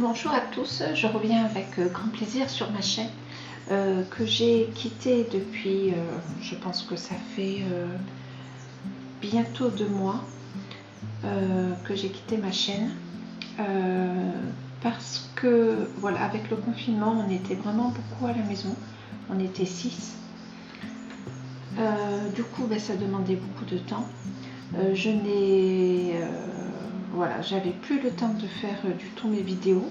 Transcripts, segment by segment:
Bonjour à tous, je reviens avec grand plaisir sur ma chaîne que j'ai quittée depuis, je pense que ça fait bientôt 2 mois que j'ai quitté ma chaîne parce que voilà, avec le confinement on était vraiment beaucoup à la maison, on était 6. Du coup ça demandait beaucoup de temps. Voilà, j'avais plus le temps de faire du tout mes vidéos.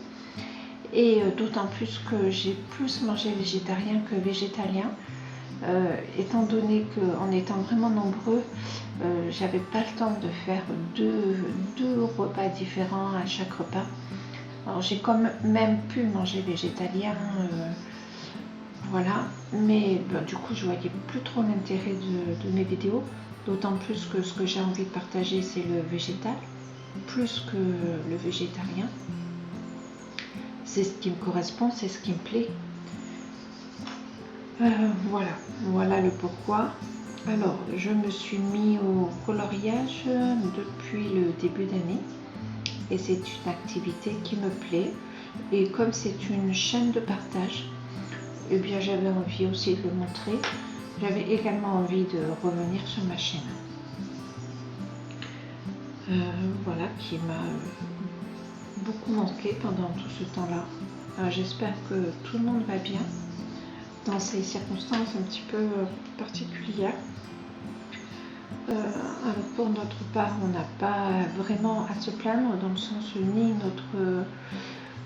Et d'autant plus que j'ai plus mangé végétarien que végétalien, étant donné qu'en étant vraiment nombreux, j'avais pas le temps de faire deux repas différents à chaque repas. Alors j'ai quand même pu manger végétalien, voilà, mais du coup je voyais plus trop l'intérêt de mes vidéos, d'autant plus que ce que j'ai envie de partager c'est le végétal, plus que le végétarien. C'est ce qui me correspond, c'est ce qui me plaît. Voilà le pourquoi. Alors, je me suis mis au coloriage depuis le début d'année et c'est une activité qui me plaît. Et comme c'est une chaîne de partage, eh bien j'avais envie aussi de le montrer. J'avais également envie de revenir sur ma chaîne. Voilà, qui m'a beaucoup manqué pendant tout ce temps-là. J'espère que tout le monde va bien dans ces circonstances un petit peu particulières. Alors pour notre part, on n'a pas vraiment à se plaindre dans le sens où ni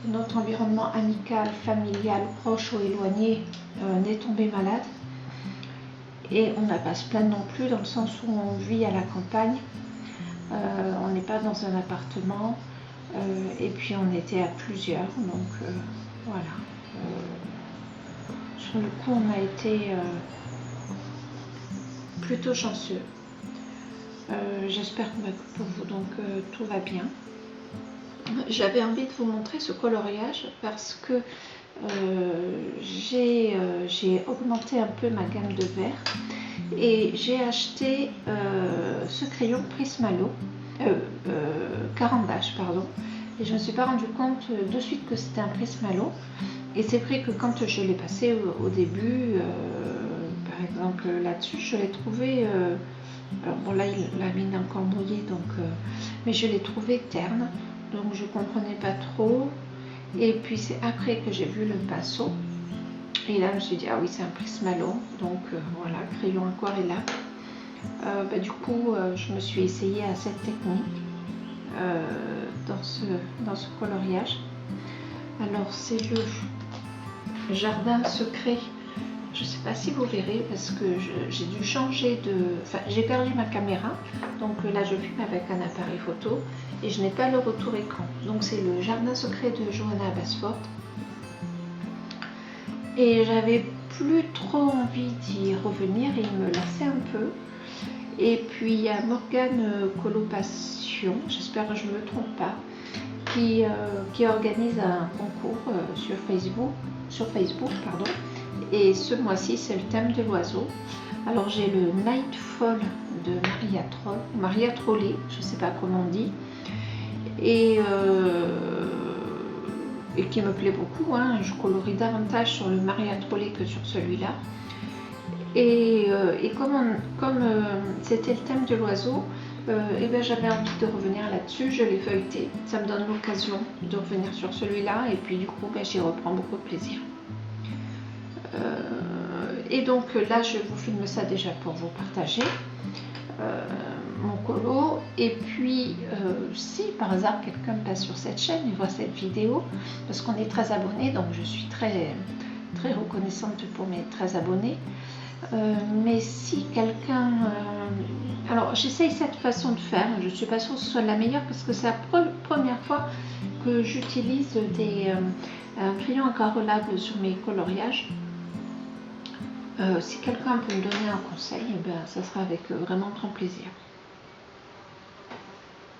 notre environnement amical, familial, proche ou éloigné n'est tombé malade. Et on n'a pas à se plaindre non plus dans le sens où on vit à la campagne. On n'est pas dans un appartement. Et puis on était à plusieurs, donc voilà. Sur le coup, on a été plutôt chanceux. J'espère que pour vous, donc tout va bien. J'avais envie de vous montrer ce coloriage parce que j'ai augmenté un peu ma gamme de verre et j'ai acheté ce crayon Prismalo. Caran d'Ache, pardon, et je ne me suis pas rendu compte de suite que c'était un Prismalo. Et c'est vrai que quand je l'ai passé au début, par exemple là-dessus, je l'ai trouvé, alors bon là il la mine encore mouillée, donc, mais je l'ai trouvé terne, donc je comprenais pas trop. Et puis c'est après que j'ai vu le pinceau, et là je me suis dit ah oui c'est un Prismalo, donc voilà, crayon aquarellable. Du coup, je me suis essayée à cette technique dans ce coloriage. Alors, c'est le jardin secret. Je ne sais pas si vous verrez parce que j'ai dû changer de... Enfin, j'ai perdu ma caméra. Donc là, je filme avec un appareil photo et je n'ai pas le retour écran. Donc, c'est le jardin secret de Johanna Basford. Et j'avais plus trop envie d'y revenir et il me lassait un peu. Et puis il y a Morgane Colopasion, j'espère que je ne me trompe pas, qui organise un concours sur Facebook, pardon. Et ce mois-ci c'est le thème de l'oiseau. Alors j'ai le Nightfall de Maria Trolley, je ne sais pas comment on dit, et qui me plaît beaucoup, hein. Je colorie davantage sur le Maria Trolley que sur celui-là. Et comme c'était le thème de l'oiseau, j'avais envie de revenir là-dessus, je l'ai feuilleté. Ça me donne l'occasion de revenir sur celui-là et puis du coup j'y reprends beaucoup de plaisir. Et donc là je vous filme ça déjà pour vous partager mon colo. Et puis si par hasard quelqu'un passe sur cette chaîne et voit cette vidéo, parce qu'on est 13 abonnés, donc je suis très, très reconnaissante pour mes 13 abonnés. Mais si quelqu'un... alors j'essaye cette façon de faire, je ne suis pas sûre que ce soit la meilleure parce que c'est la première fois que j'utilise un crayon aquarellable sur mes coloriages. Si quelqu'un peut me donner un conseil, ça sera avec vraiment grand plaisir.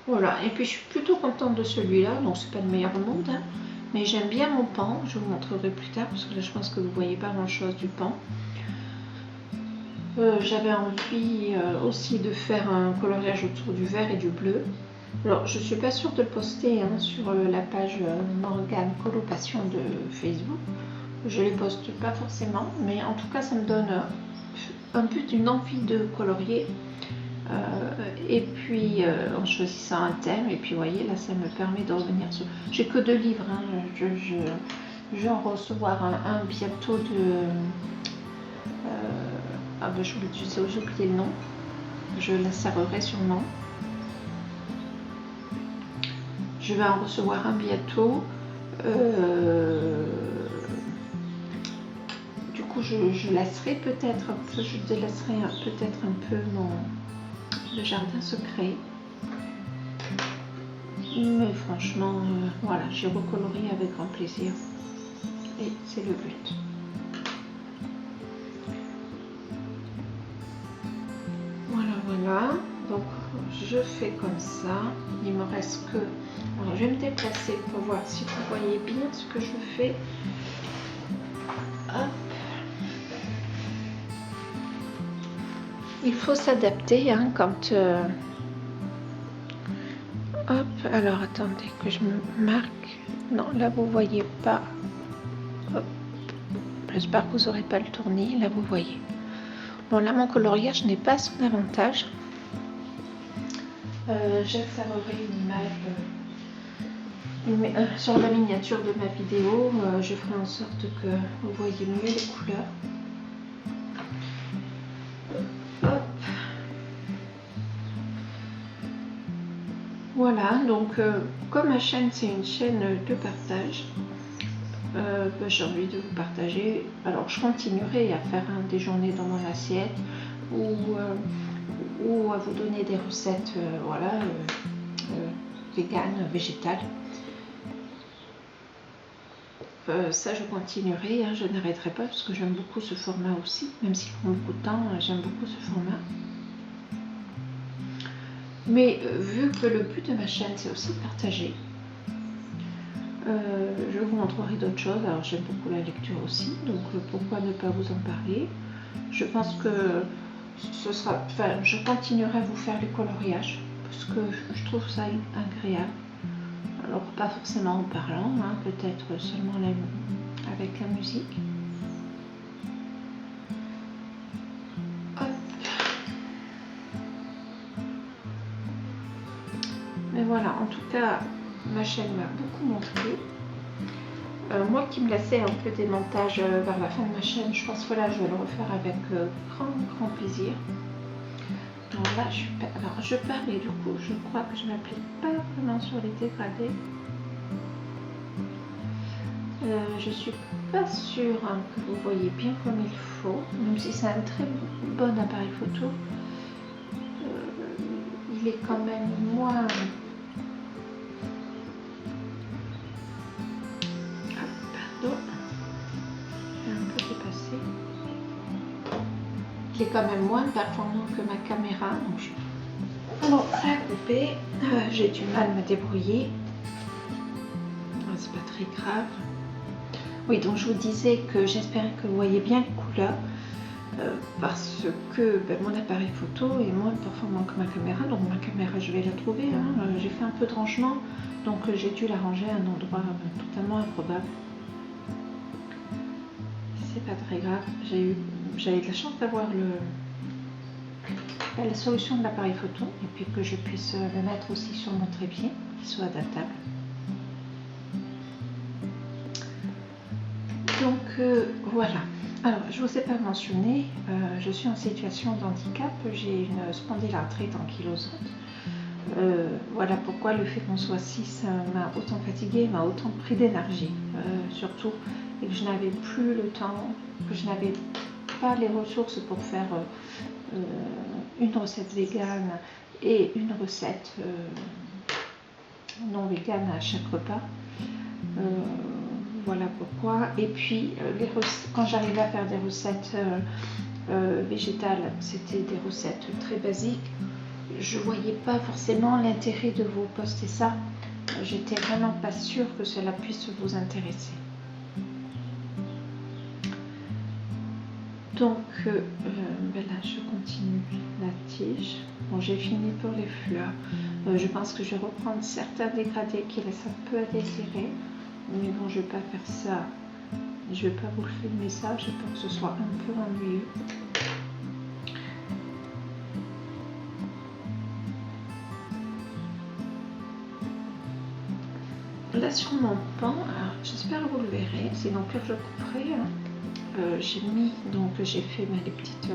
Voilà, et puis je suis plutôt contente de celui-là, donc c'est pas le meilleur au monde, hein, mais j'aime bien mon pan, je vous montrerai plus tard parce que là je pense que vous ne voyez pas grand chose du pan. J'avais envie aussi de faire un coloriage autour du vert et du bleu. Alors, je suis pas sûre de le poster hein, sur la page Morgane Coloration de Facebook. Je les poste pas forcément, mais en tout cas, ça me donne un peu une envie de colorier. Et puis, en choisissant un thème, et puis, vous voyez, là, ça me permet de revenir sur... J'ai que 2 livres, hein. Je vais en recevoir un bientôt de... ah ben, j'ai oublié le nom. Je l'insérerai sûrement. Je vais en recevoir un bientôt. Du coup, je laisserai peut-être un peu, je délaisserai peut-être un peu le jardin secret. Mais franchement, voilà, j'ai recoloré avec grand plaisir. Et c'est le but. Voilà. Donc, je fais comme ça. Il me reste que... Alors, je vais me déplacer pour voir si vous voyez bien ce que je fais. Hop. Il faut s'adapter hein, quand... Hop, alors attendez que je me marque. Non, là vous voyez pas. Hop. J'espère que vous n'aurez pas le tournis. Là vous voyez. Bon, là mon coloriage n'est pas son avantage. J'insérerai une image sur la miniature de ma vidéo. Je ferai en sorte que vous voyez mieux les couleurs. Hop. Voilà, donc comme ma chaîne c'est une chaîne de partage, j'ai envie de vous partager. Alors je continuerai à faire des journées dans mon assiette ou à vous donner des recettes voilà, véganes, végétales. Ça je continuerai, hein, je n'arrêterai pas parce que j'aime beaucoup ce format aussi, même s'il prend beaucoup de temps, j'aime beaucoup ce format. Mais vu que le but de ma chaîne c'est aussi de partager, je vous montrerai d'autres choses. Alors j'aime beaucoup la lecture aussi, donc pourquoi ne pas vous en parler. Je pense que ce sera, enfin, je continuerai à vous faire les coloriages parce que je trouve ça agréable. Alors pas forcément en parlant, hein, peut-être seulement avec la musique. Hop. Mais voilà, en tout cas, ma chaîne m'a beaucoup montré. Moi qui me laissais un peu des montages vers la fin de ma chaîne, je pense que là je vais le refaire avec grand plaisir. Alors là, je parlais du coup, je crois que je m'applique pas vraiment sur les dégradés. Je suis pas sûre hein, que vous voyez bien comme il faut, même si c'est un très bon appareil photo. Il est quand même moins... Il est quand même moins performant que ma caméra. Donc bon, à couper, j'ai du mal à me débrouiller. C'est pas très grave. Oui, donc je vous disais que j'espérais que vous voyez bien les couleurs parce que mon appareil photo est moins performant que ma caméra. Donc ma caméra, je vais la trouver. Hein. J'ai fait un peu de rangement, donc j'ai dû la ranger à un endroit totalement improbable. C'est pas très grave. J'avais de la chance d'avoir la solution de l'appareil photo et puis que je puisse le mettre aussi sur mon trépied, qu'il soit adaptable. Donc voilà. Alors je ne vous ai pas mentionné, je suis en situation de handicap, j'ai une spondylarthrite ankylosante. Voilà pourquoi le fait qu'on soit 6 m'a autant fatiguée, m'a autant pris d'énergie, surtout, et que je n'avais plus le temps, que je n'avais pas les ressources pour faire une recette végane et une recette non végane à chaque repas. Voilà pourquoi. Et puis quand j'arrivais à faire des recettes végétales, c'était des recettes très basiques. Je voyais pas forcément l'intérêt de vous poster ça. J'étais vraiment pas sûre que cela puisse vous intéresser. Donc ben là je continue la tige. Bon, j'ai fini pour les fleurs. Je pense que je vais reprendre certains dégradés qui laissent un peu à désirer. Mais bon, je vais pas faire ça. Je vais pas vous filmer ça, j'ai peur que ce soit un peu ennuyeux. Là sur mon pan, j'espère que vous le verrez, sinon pire je couperai. J'ai fait les petites...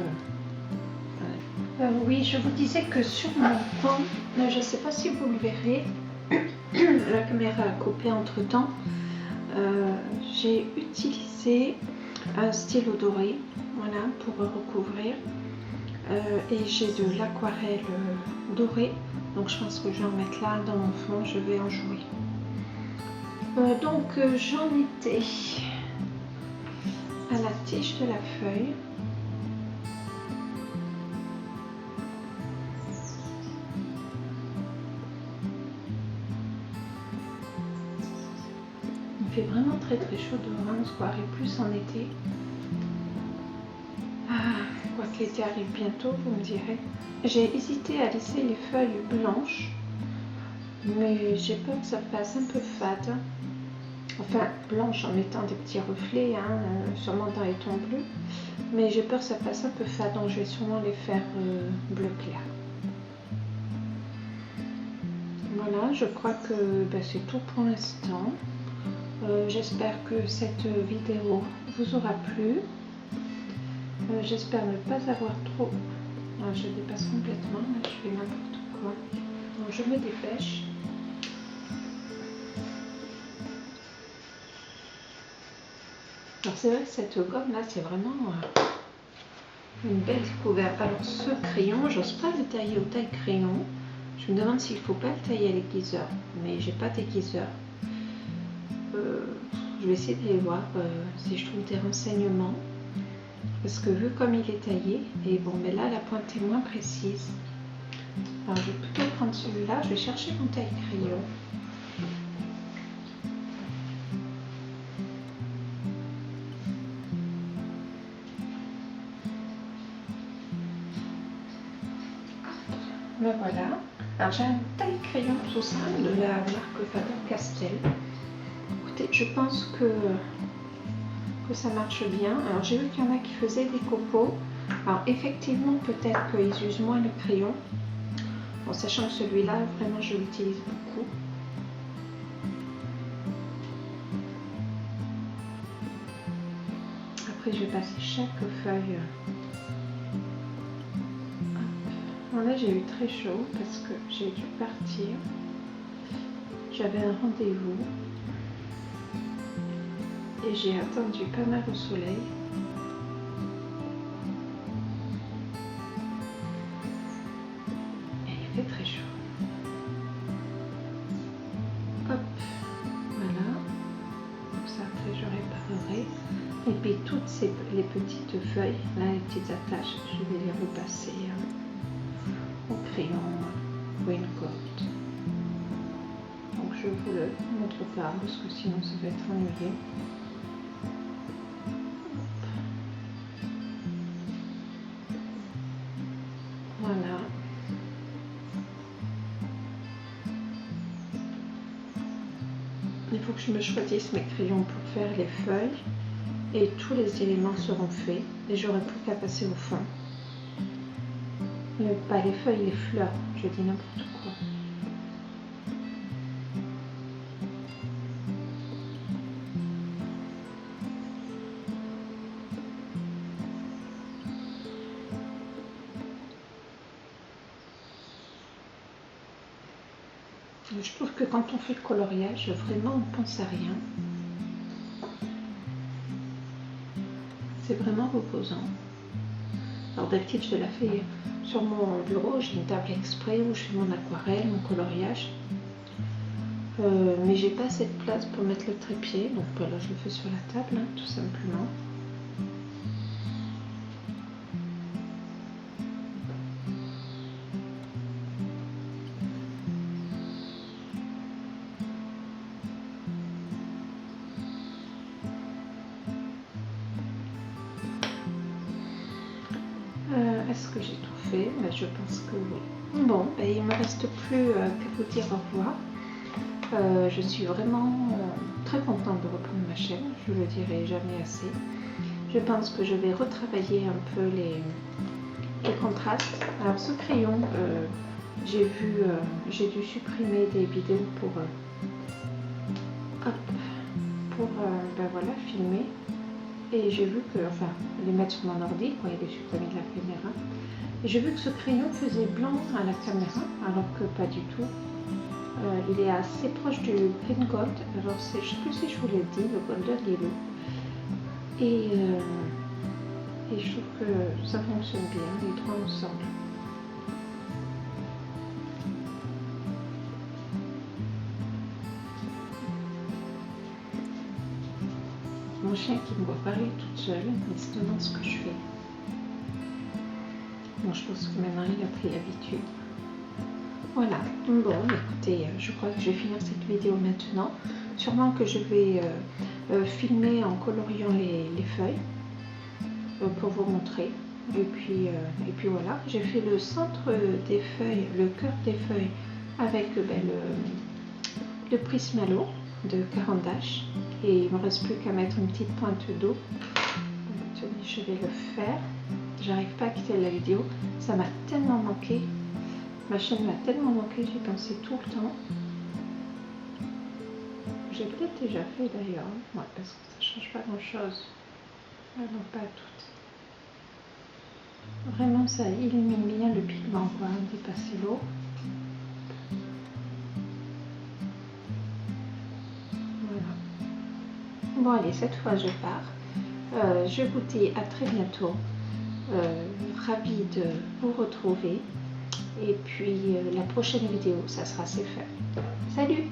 oui, je vous disais que sur mon pan, je ne sais pas si vous le verrez, la caméra a coupé entre temps. J'ai utilisé un stylo doré, voilà, pour recouvrir. Et j'ai de l'aquarelle dorée, donc je pense que je vais en mettre là dans mon fond, je vais en jouer. J'en étais à la tige de la feuille. Il fait vraiment très chaud dehors, on se croirait plus en été. Quoi que l'été arrive bientôt, vous me direz. J'ai hésité à laisser les feuilles blanches, mais j'ai peur que ça fasse un peu fade. Enfin, blanche en mettant des petits reflets, sûrement dans les tons bleus. Mais j'ai peur que ça fasse un peu fade, donc je vais sûrement les faire bleu clair. Voilà, je crois que c'est tout pour l'instant. J'espère que cette vidéo vous aura plu. J'espère ne pas avoir trop... je dépasse complètement, là, je fais n'importe quoi. Donc je me dépêche. Alors c'est vrai que cette gomme là c'est vraiment une belle découverte. Alors ce crayon, j'ose pas le tailler au taille crayon. Je me demande s'il faut pas le tailler à l'aiguiseur, mais j'ai pas d'aiguiseur. Je vais essayer d'aller voir si je trouve des renseignements. Parce que vu comme il est taillé, et bon mais là la pointe est moins précise. Alors je vais plutôt prendre celui-là, je vais chercher mon taille crayon. Ben voilà. Alors j'ai un taille crayon tout simple de la marque Faber-Castell. Écoutez, je pense que ça marche bien. Alors j'ai vu qu'il y en a qui faisaient des copeaux. Alors effectivement peut-être qu'ils usent moins le crayon. En sachant que celui-là, vraiment je l'utilise beaucoup. Après je vais passer chaque feuille. Là j'ai eu très chaud parce que j'ai dû partir. J'avais un rendez-vous et j'ai attendu pas mal au soleil. Et il fait très chaud. Hop, voilà. Donc ça après je réparerai. Et puis toutes les petites feuilles, là les petites attaches, je vais les repasser au crayon Raincoat. Donc je vous le montre pas parce que sinon ça va être ennuyé. Voilà. Il faut que je me choisisse mes crayons pour faire les feuilles et tous les éléments seront faits et j'aurai plus qu'à passer au fond. Pas les feuilles, les fleurs, je dis n'importe quoi. Je trouve que quand on fait le coloriage, vraiment on pense à rien. C'est vraiment reposant. Alors d'habitude je la fais sur mon bureau, j'ai une table exprès où je fais mon aquarelle, mon coloriage. Mais j'ai pas assez de place pour mettre le trépied, donc voilà, je le fais sur la table, tout simplement. est-ce que j'ai tout fait? Ben, je pense que oui. Bon, ben, il ne me reste plus qu'à vous dire au revoir. Je suis vraiment très contente de reprendre ma chaîne, je le dirai jamais assez. Je pense que je vais retravailler un peu les contrastes. Alors ce crayon, j'ai dû supprimer des vidéos pour ben voilà, filmer. Et j'ai vu que, enfin, les mettre sur mon ordi, quand il y a des supprimés de la caméra. Et j'ai vu que ce crayon faisait blanc à la caméra, alors que pas du tout. Il est assez proche du green gold, alors je ne sais plus si je vous l'ai dit, le golden yellow. Et je trouve que ça fonctionne bien, les trois ensemble. Mon chien qui me voit parler toute seule, il se demande ce que je fais. Bon, je pense que maintenant il a pris l'habitude. Voilà, bon, écoutez, je crois que je vais finir cette vidéo maintenant. Sûrement que je vais filmer en coloriant les feuilles pour vous montrer. Et puis voilà, j'ai fait le centre des feuilles, le cœur des feuilles avec le Prismalo de Caran d'Ache. Et il ne me reste plus qu'à mettre une petite pointe d'eau. Tenez, je vais le faire. J'arrive pas à quitter la vidéo, ça m'a tellement manqué. Ma chaîne m'a tellement manqué, j'y pensais tout le temps. J'ai peut-être déjà fait d'ailleurs, ouais, parce que ça change pas grand chose. Ah non, pas toutes. Vraiment, ça illumine bien le pigment, quoi, dépasser l'eau. Voilà. Bon, allez, cette fois je pars. Je vous dis à très bientôt. Ravie de vous retrouver. Et puis la prochaine vidéo, ça sera c'est fait. Salut!